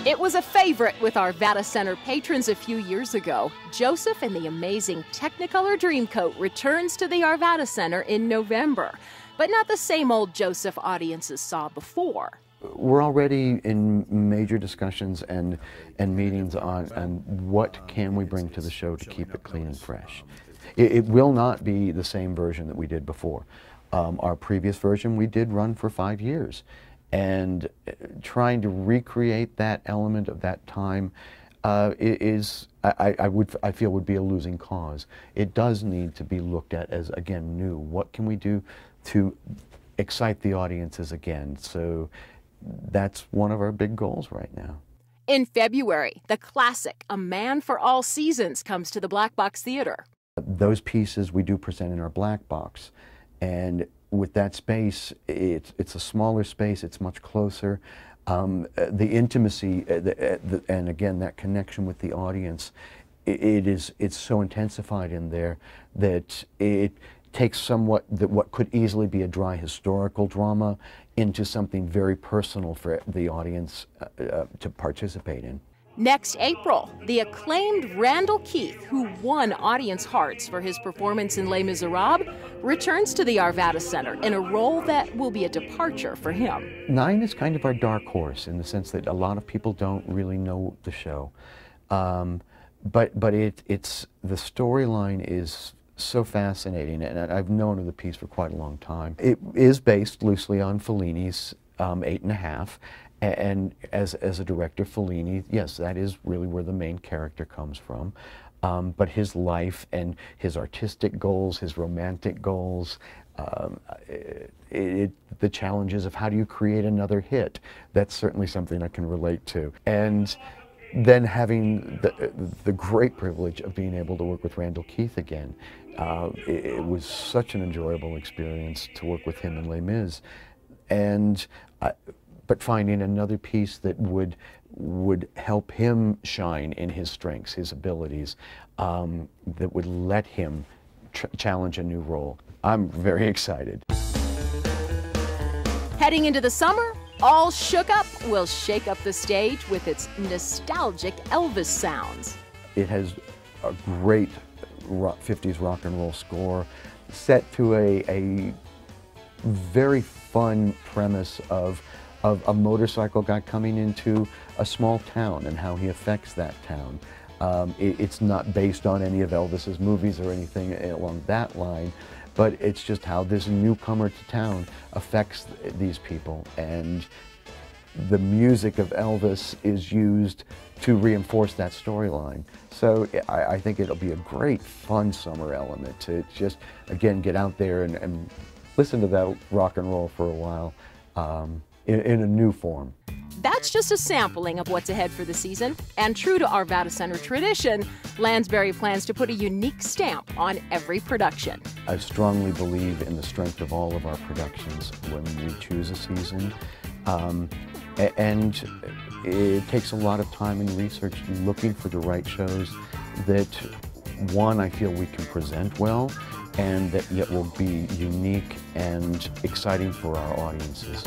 It was a favorite with Arvada Center patrons a few years ago. Joseph and the amazing Technicolor Dreamcoat returns to the Arvada Center in November, but not the same old Joseph audiences saw before. We're already in major discussions and meetings on what can we bring to the show to keep it clean and fresh. It will not be the same version that we did before. Our previous version we did run for 5 years, and trying to recreate that element of that time I feel would be a losing cause. It does need to be looked at as, again, new. What can we do to excite the audiences again? So that's one of our big goals right now. In February, the classic A Man for All Seasons comes to the Black Box Theater. Those pieces we do present in our black box, and with that space, it's a smaller space, it's much closer. The intimacy, and again, that connection with the audience, it's so intensified in there that it takes what could easily be a dry historical drama into something very personal for the audience to participate in. Next April, the acclaimed Randall Keith, who won audience hearts for his performance in Les Miserables, returns to the Arvada Center in a role that will be a departure for him. 9 is kind of our dark horse in the sense that a lot of people don't really know the show. But the storyline is so fascinating, and I've known of the piece for quite a long time. It is based loosely on Fellini's 8½. And as a director, Fellini, yes, that is really where the main character comes from. But his life and his artistic goals, his romantic goals, the challenges of how do you create another hit, that's certainly something I can relate to. And then having the great privilege of being able to work with Randall Keith again. It was such an enjoyable experience to work with him in Les Mis. But finding another piece that would help him shine in his strengths, his abilities, that would let him challenge a new role. I'm very excited. Heading into the summer, All Shook Up will shake up the stage with its nostalgic Elvis sounds. It has a great 50s rock and roll score set to a very fun premise of a motorcycle guy coming into a small town and how he affects that town. It's not based on any of Elvis's movies or anything along that line, but it's just how this newcomer to town affects these people, and the music of Elvis is used to reinforce that storyline. So I think it'll be a great fun summer element to just, again, get out there and listen to that rock and roll for a while. In a new form. That's just a sampling of what's ahead for the season. And true to Arvada Center tradition, Lansbury plans to put a unique stamp on every production. I strongly believe in the strength of all of our productions when we choose a season. And it takes a lot of time and research looking for the right shows that, one, I feel we can present well, and that yet will be unique and exciting for our audiences.